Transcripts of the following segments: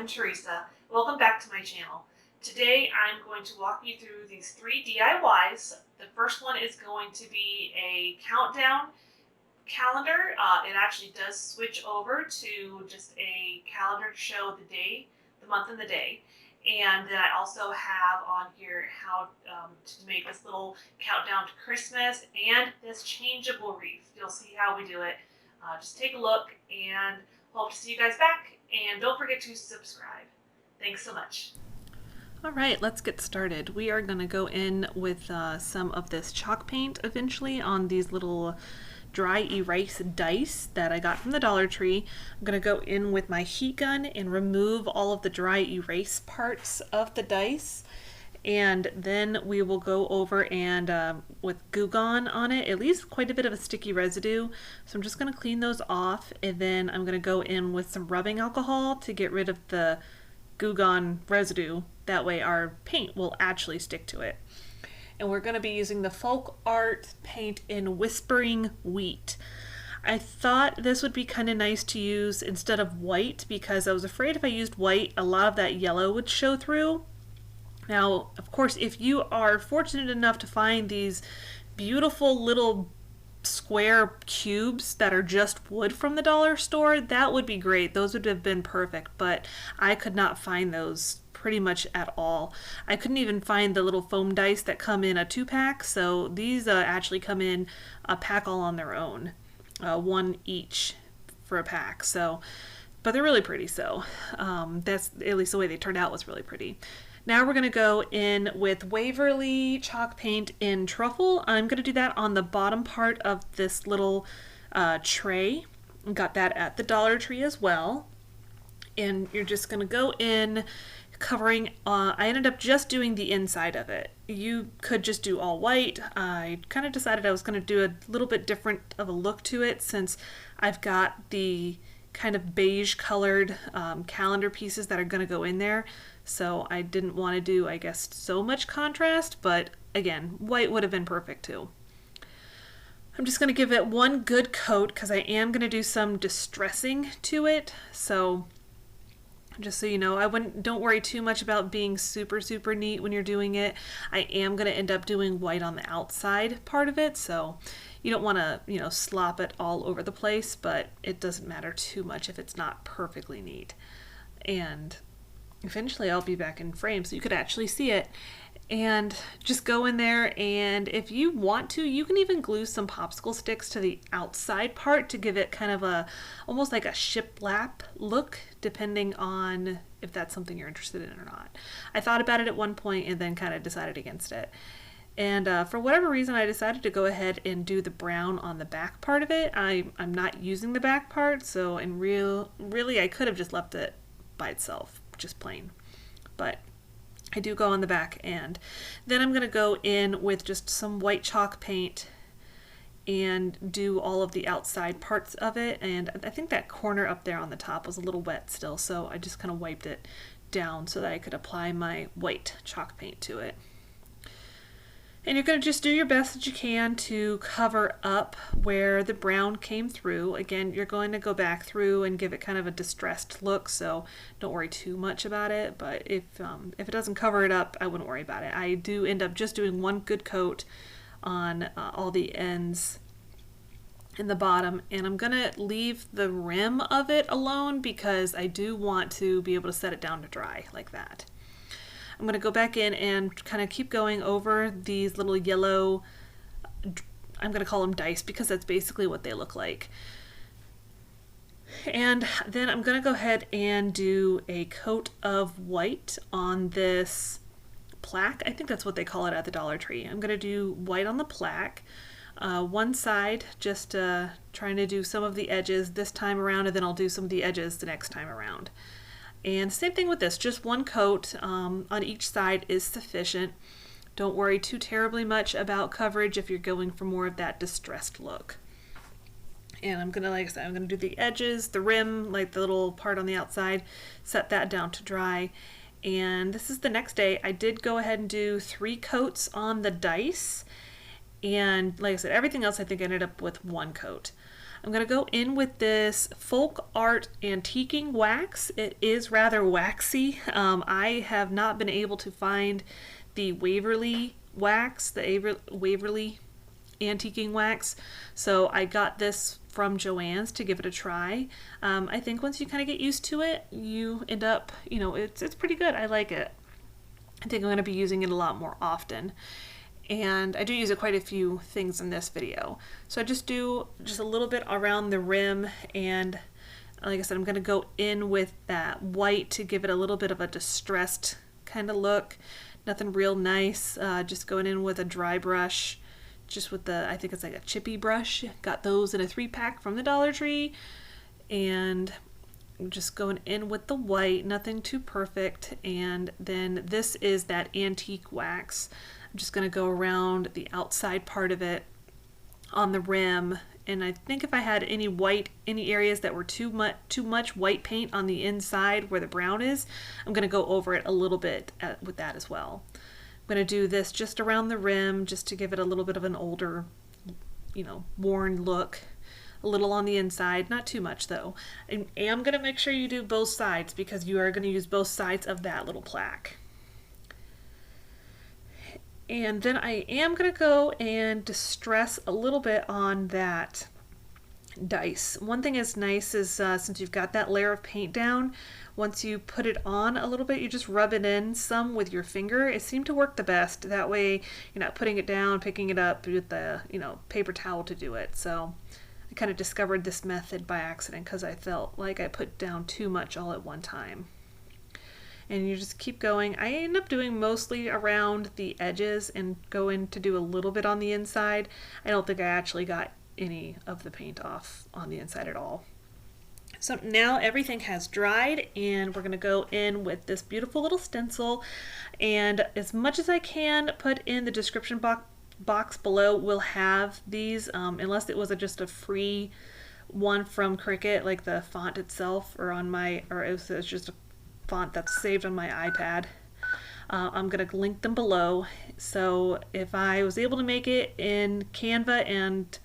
I'm Teresa. Welcome back to my channel. Today I'm going to walk you through these 3 DIYs. The first one is going to be a countdown calendar. It actually does switch over to just a calendar to show the day, the month, and the day. And then I also have on here how to make this little countdown to Christmas and this changeable wreath. You'll see how we do it. Just take a look and hope to see you guys back. And don't forget to subscribe. Thanks so much. All right, let's get started. We are going to go in with some of this chalk paint eventually on these little dry erase dice that I got from the Dollar Tree. I'm going to go in with my heat gun and remove all of the dry erase parts of the dice. And then we will go over and with Goo Gone on it, it leaves quite a bit of a sticky residue. So I'm just going to clean those off, and then I'm going to go in with some rubbing alcohol to get rid of the Goo Gone residue. That way our paint will actually stick to it. And we're going to be using the Folk Art paint in Whispering Wheat. I thought this would be kind of nice to use instead of white because I was afraid if I used white, a lot of that yellow would show through. Now, of course, if you are fortunate enough to find these beautiful little square cubes that are just wood from the dollar store, that would be great. Those would have been perfect, but I could not find those pretty much at all. I couldn't even find the little foam dice that come in a 2-pack, so these actually come in a pack all on their own, one each for a pack. So, but they're really pretty, so that's at least the way they turned out was really pretty. Now we're going to go in with Waverly chalk paint in Truffle. I'm going to do that on the bottom part of this little tray. Got that at the Dollar Tree as well. And you're just going to go in covering, I ended up just doing the inside of it. You could just do all white. I kind of decided I was going to do a little bit different of a look to it since I've got the kind of beige colored calendar pieces that are going to go in there. So I didn't want to do, I guess, so much contrast, but again, white would have been perfect too. I'm just going to give it one good coat because I am going to do some distressing to it. So just so you know, don't worry too much about being super neat when you're doing it. I am going to end up doing white on the outside part of it, so you don't want to, slop it all over the place, but it doesn't matter too much if it's not perfectly neat. And eventually I'll be back in frame so you could actually see it. And just go in there, and if you want to, you can even glue some popsicle sticks to the outside part to give it kind of almost like a shiplap look, depending on if that's something you're interested in or not. I thought about it at one point and then kind of decided against it. And for whatever reason, I decided to go ahead and do the brown on the back part of it. I'm not using the back part, so really I could have just left it by itself, just plain. But I do go on the back, and then I'm going to go in with just some white chalk paint and do all of the outside parts of it. And I think that corner up there on the top was a little wet still, so I just kind of wiped it down so that I could apply my white chalk paint to it. And you're going to just do your best that you can to cover up where the brown came through. Again, you're going to go back through and give it kind of a distressed look, so don't worry too much about it. But if it doesn't cover it up, I wouldn't worry about it. I do end up just doing one good coat on all the ends in the bottom, and I'm going to leave the rim of it alone because I do want to be able to set it down to dry like that. I'm going to go back in and kind of keep going over these little yellow, I'm going to call them dice because that's basically what they look like. And then I'm going to go ahead and do a coat of white on this plaque. I think that's what they call it at the Dollar Tree. I'm going to do white on the plaque. One side, just trying to do some of the edges this time around, and then I'll do some of the edges the next time around. And same thing with this, just one coat on each side is sufficient. Don't worry too terribly much about coverage if you're going for more of that distressed look. And I'm gonna, like I said, I'm gonna do the edges, the rim, like the little part on the outside, set that down to dry. And this is the next day. I did go ahead and do 3 coats on the dice. And like I said, everything else I think ended up with one coat. I'm going to go in with this Folk Art Antiquing Wax. It is rather waxy. I have not been able to find the Waverly wax, the Waverly Antiquing Wax, so I got this from Joann's to give it a try. I think once you kind of get used to it, you end up, it's pretty good. I like it. I think I'm going to be using it a lot more often. And I do use it quite a few things in this video. So I just do just a little bit around the rim, and like I said, I'm going to go in with that white to give it a little bit of a distressed kind of look. Nothing real nice, just going in with a dry brush, just with the, I think it's like a chippy brush. Got those in a 3-pack from the Dollar Tree, and just going in with the white, nothing too perfect. And then this is that antique wax. I'm just going to go around the outside part of it on the rim, and I think if I had any areas that were too much white paint on the inside where the brown is, I'm going to go over it a little bit with that as well. I'm going to do this just around the rim just to give it a little bit of an older, worn look. A little on the inside, not too much though. I am going to make sure you do both sides because you are going to use both sides of that little plaque. And then I am going to go and distress a little bit on that dice. One thing is nice is since you've got that layer of paint down, once you put it on a little bit, you just rub it in some with your finger. It seemed to work the best. That way you're not putting it down, picking it up with the paper towel to do it. So I kind of discovered this method by accident because I felt like I put down too much all at one time. And you just keep going. I end up doing mostly around the edges and go in to do a little bit on the inside. I don't think I actually got any of the paint off on the inside at all. So now everything has dried, and we're going to go in with this beautiful little stencil, and as much as I can put in the description box below will have these, unless it was just a free one from Cricut, like the font itself, or it was just a font that's saved on my iPad. I'm going to link them below. So if I was able to make it in Canva and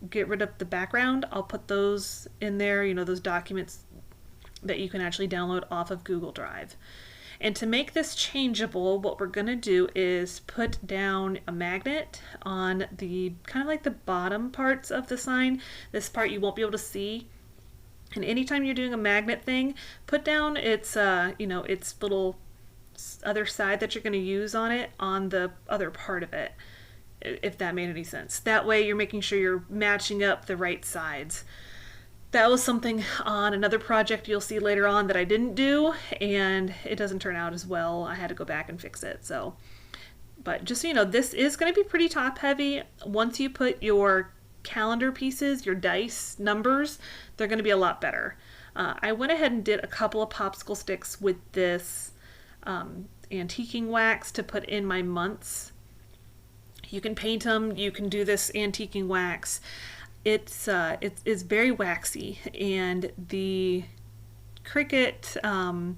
get rid of the background, I'll put those in there, those documents that you can actually download off of Google Drive. And to make this changeable, what we're going to do is put down a magnet on the kind of like the bottom parts of the sign. This part you won't be able to see. And anytime you're doing a magnet thing, put down its little other side that you're going to use on it on the other part of it, if that made any sense. That way you're making sure you're matching up the right sides. That was something on another project you'll see later on that I didn't do, and it doesn't turn out as well. I had to go back and fix it. So, but just so you know, this is going to be pretty top heavy. Once you put your calendar pieces, your dice numbers, they're going to be a lot better. I went ahead and did a couple of popsicle sticks with this antiquing wax to put in my months. You can paint them, you can do this antiquing wax. It's very waxy, and the Cricut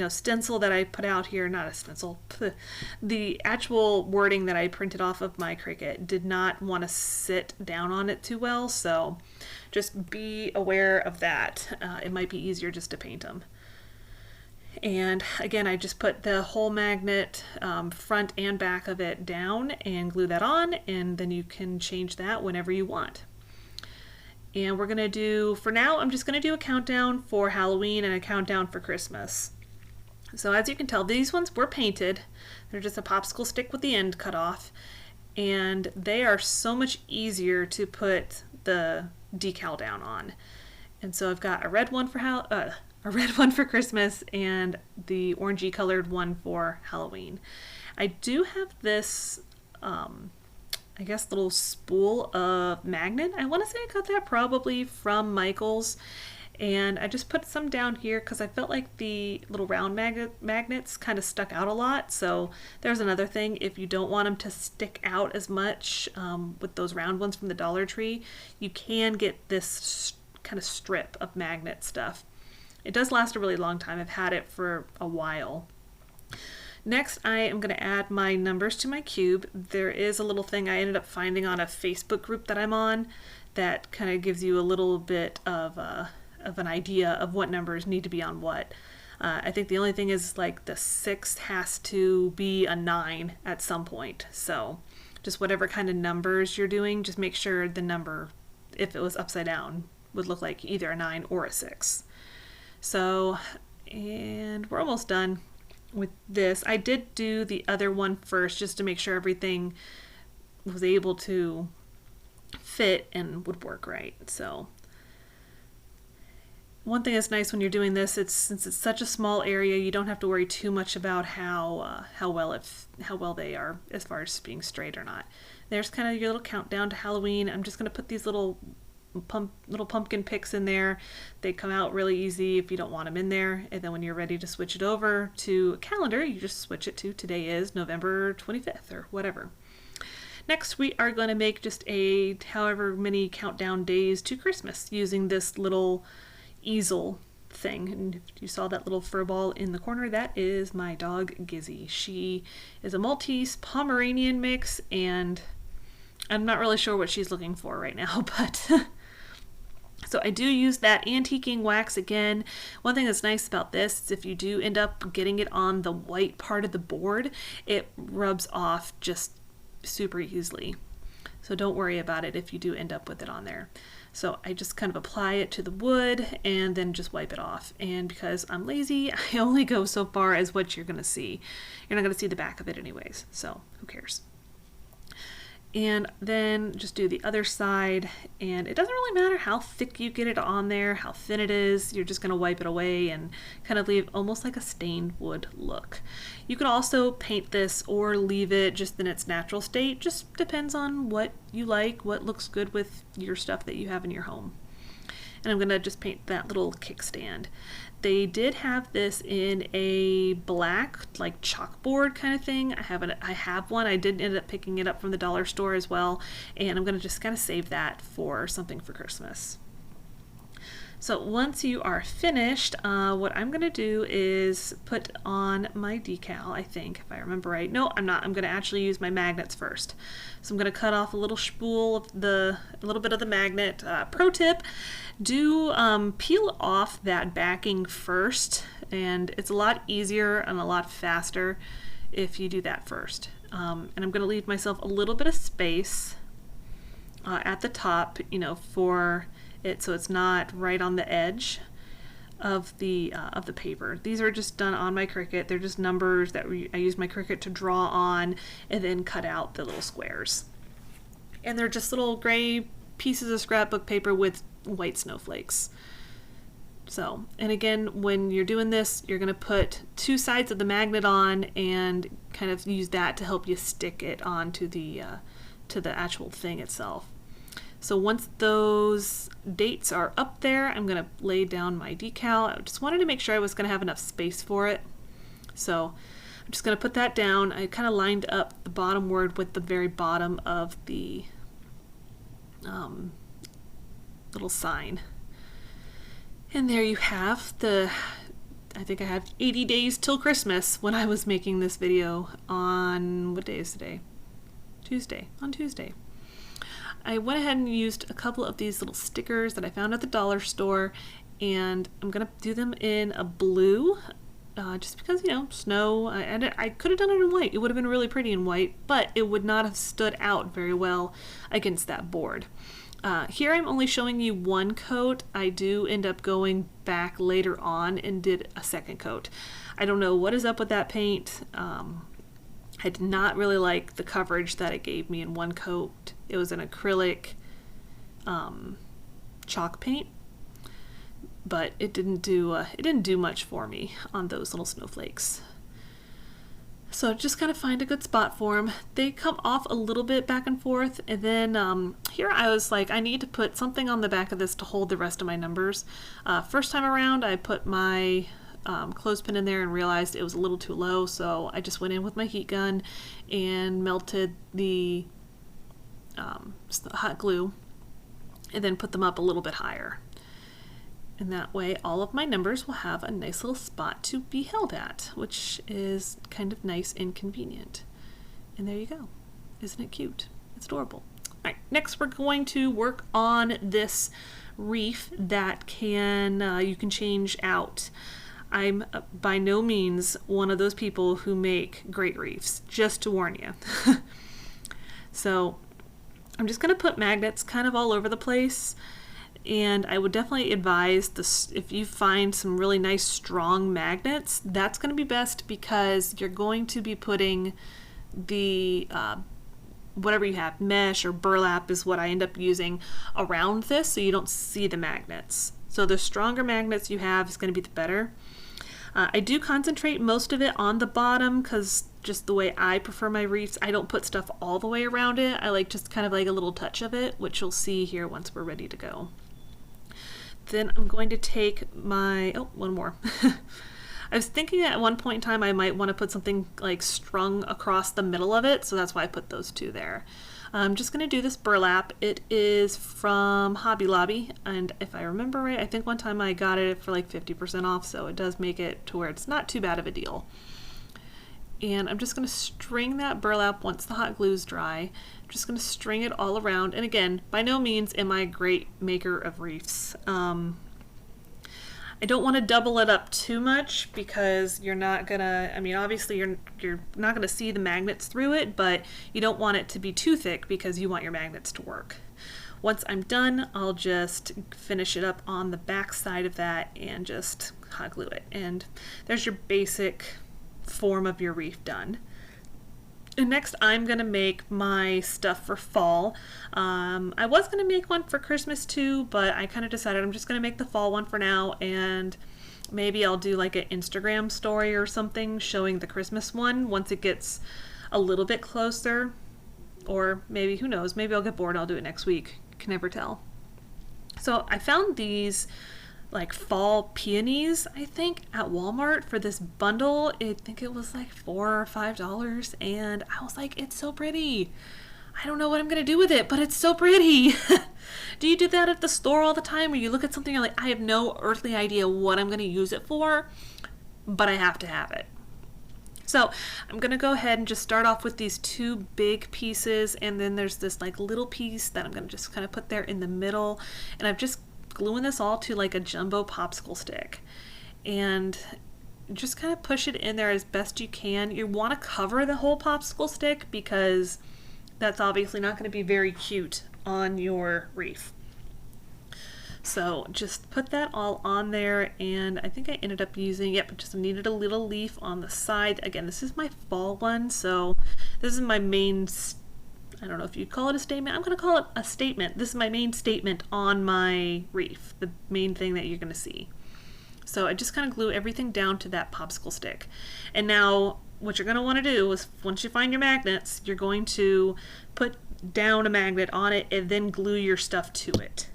stencil that I put out here, not a stencil, the actual wording that I printed off of my Cricut did not want to sit down on it too well, so just be aware of that. It might be easier just to paint them. And again, I just put the whole magnet, front and back of it down, and glue that on, and then you can change that whenever you want. And we're going to do, for now, I'm just going to do a countdown for Halloween and a countdown for Christmas. So as you can tell, these ones were painted. They're just a popsicle stick with the end cut off, and they are so much easier to put the decal down on. And so I've got a red one for Christmas and the orangey colored one for Halloween. I do have this I guess little spool of magnet. I want to say I got that probably from Michael's, and I just put some down here because I felt like the little round magnets kind of stuck out a lot. So there's another thing, if you don't want them to stick out as much with those round ones from the Dollar Tree, you can get this kind of strip of magnet stuff. It does last a really long time. I've had it for a while. Next, I am going to add my numbers to my cube. There is a little thing I ended up finding on a Facebook group that I'm on that kind of gives you a little bit of an idea of what numbers need to be on what. I think the only thing is like the 6 has to be a 9 at some point. So just whatever kind of numbers you're doing, just make sure the number, if it was upside down, would look like either a 9 or a 6. So, and we're almost done with this. I did do the other one first just to make sure everything was able to fit and would work right. So one thing that's nice when you're doing this, since it's such a small area, you don't have to worry too much about how well they are as far as being straight or not. There's kind of your little countdown to Halloween. I'm just going to put these little pumpkin picks in there. They come out really easy if you don't want them in there. And then when you're ready to switch it over to a calendar, you just switch it to today is November 25th or whatever. Next, we are going to make just a however many countdown days to Christmas using this little easel thing. And if you saw that little fur ball in the corner, that is my dog Gizzy. She is a Maltese Pomeranian mix, and I'm not really sure what she's looking for right now, but so I do use that antiquing wax again. One thing that's nice about this is if you do end up getting it on the white part of the board, it rubs off just super easily. So don't worry about it if you do end up with it on there. So I just kind of apply it to the wood and then just wipe it off. And because I'm lazy, I only go so far as what you're going to see. You're not going to see the back of it anyways, so who cares? And then just do the other side, and it doesn't really matter how thick you get it on there, how thin it is. You're just going to wipe it away and kind of leave almost like a stained wood look. You can also paint this or leave it just in its natural state. Just depends on what you like, what looks good with your stuff that you have in your home. And I'm going to just paint that little kickstand. They did have this in a black, like chalkboard kind of thing. I have one. I did end up picking it up from the dollar store as well, and I'm going to just kind of save that for something for Christmas. So once you are finished, what I'm going to do is put on my decal, I think, if I remember right. No, I'm not. I'm going to actually use my magnets first. So I'm going to cut off a little spool of a little bit of the magnet. Pro tip, do peel off that backing first, and it's a lot easier and a lot faster if you do that first. And I'm going to leave myself a little bit of space at the top, for it, so it's not right on the edge of the paper. These are just done on my Cricut. They're just numbers that I use my Cricut to draw on and then cut out the little squares. And they're just little gray pieces of scrapbook paper with white snowflakes. So, and again, when you're doing this, you're going to put 2 sides of the magnet on and kind of use that to help you stick it onto the actual thing itself. So once those dates are up there, I'm going to lay down my decal. I just wanted to make sure I was going to have enough space for it. So I'm just going to put that down. I kind of lined up the bottom word with the very bottom of the little sign. And there you have I think I have 80 days till Christmas when I was making this video on, what day is today? On Tuesday. I went ahead and used a couple of these little stickers that I found at the dollar store, and I'm going to do them in a blue, just because, snow. I could have done it in white. It would have been really pretty in white, but it would not have stood out very well against that board. Here I'm only showing you one coat. I do end up going back later on and did a second coat. I don't know what is up with that paint. I did not really like the coverage that it gave me in one coat. It was an acrylic chalk paint, but it didn't do much for me on those little snowflakes. So just kind of find a good spot for them. They come off a little bit back and forth, and then here I was like, I need to put something on the back of this to hold the rest of my numbers. First time around, I put my clothespin in there and realized it was a little too low, so I just went in with my heat gun and melted the hot glue and then put them up a little bit higher. And that way all of my numbers will have a nice little spot to be held at, which is kind of nice and convenient. And there you go. Isn't it cute? It's adorable. All right, next we're going to work on this wreath that you can change out. I'm by no means one of those people who make great wreaths, just to warn you. So I'm just going to put magnets kind of all over the place, and I would definitely advise this, if you find some really nice strong magnets, that's going to be best, because you're going to be putting the whatever you have, mesh or burlap is what I end up using around this, so you don't see the magnets. So the stronger magnets you have is going to be the better. I do concentrate most of it on the bottom, because just the way I prefer my wreaths, I don't put stuff all the way around it. I like just kind of like a little touch of it, which you'll see here once we're ready to go. Then I'm going to take my, oh, one more. I was thinking at one point in time I might want to put something like strung across the middle of it, so that's why I put those two there. I'm just going to do this burlap. It is from Hobby Lobby, and if I remember right, I think one time I got it for like 50% off, so it does make it to where it's not too bad of a deal. And I'm just going to string that burlap once the hot glue is dry. I'm just going to string it all around, and again, by no means am I a great maker of wreaths. I don't want to double it up too much, because you're not gonna, I mean, obviously you're not gonna see the magnets through it, but you don't want it to be too thick because you want your magnets to work. Once I'm done, I'll just finish it up on the back side of that and just hot glue it. And there's your basic form of your wreath done. And next I'm going to make my stuff for fall. I was going to make one for Christmas too, but I kind of decided I'm just going to make the fall one for now, and maybe I'll do like an Instagram story or something showing the Christmas one once it gets a little bit closer. Or maybe, who knows, maybe I'll get bored and I'll do it next week. You can never tell. So I found these like fall peonies, I think, at Walmart for this bundle. I think it was like $4 or $5, and I was like, it's so pretty. I don't know what I'm gonna do with it, but it's so pretty. Do you do that at the store all the time, where you look at something and you're like, I have no earthly idea what I'm gonna use it for, but I have to have it? So I'm gonna go ahead and just start off with these two big pieces, and then there's this like little piece that I'm gonna just kind of put there in the middle, and I've just gluing this all to like a jumbo popsicle stick, and just kind of push it in there as best you can. You want to cover the whole popsicle stick, because that's obviously not going to be very cute on your wreath. So just put that all on there, and I think I ended up using, yep, just needed a little leaf on the side. Again, this is my fall one, so this is my main, I don't know if you'd call it a statement. I'm going to call it a statement. This is my main statement on my wreath, the main thing that you're going to see. So I just kind of glue everything down to that popsicle stick. And now what you're going to want to do is, once you find your magnets, you're going to put down a magnet on it and then glue your stuff to it,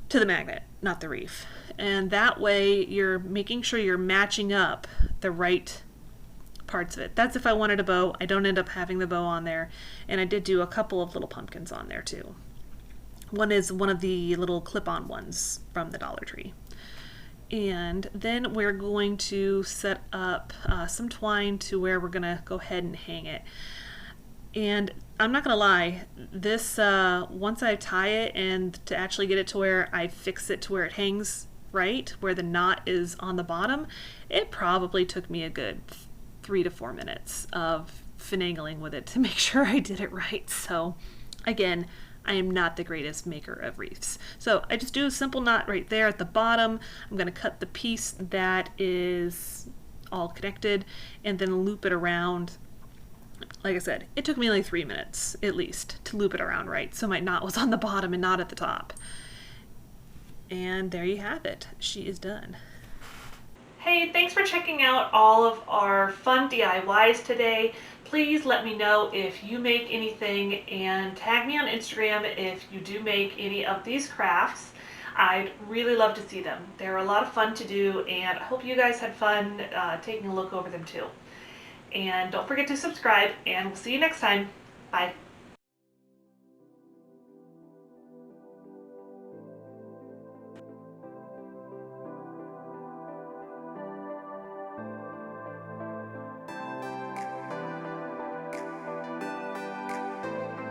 to the magnet, not the wreath. And that way you're making sure you're matching up the right parts of it. That's if I wanted a bow. I don't end up having the bow on there, and I did do a couple of little pumpkins on there too. One is one of the little clip-on ones from the Dollar Tree. And then we're going to set up some twine to where we're gonna go ahead and hang it. And I'm not gonna lie, this once I tie it and to actually get it to where I fix it to where it hangs right, where the knot is on the bottom, it probably took me a good 3 to 4 minutes of finagling with it to make sure I did it right. So again, I am not the greatest maker of wreaths. So I just do a simple knot right there at the bottom. I'm going to cut the piece that is all connected and then loop it around. Like I said, it took me like 3 minutes at least to loop it around right, so my knot was on the bottom and not at the top. And there you have it. She is done. Hey, thanks for checking out all of our fun DIYs today. Please let me know if you make anything, and tag me on Instagram if you do make any of these crafts. I'd really love to see them. They're a lot of fun to do, and I hope you guys had fun taking a look over them too. And don't forget to subscribe, and we'll see you next time. Bye.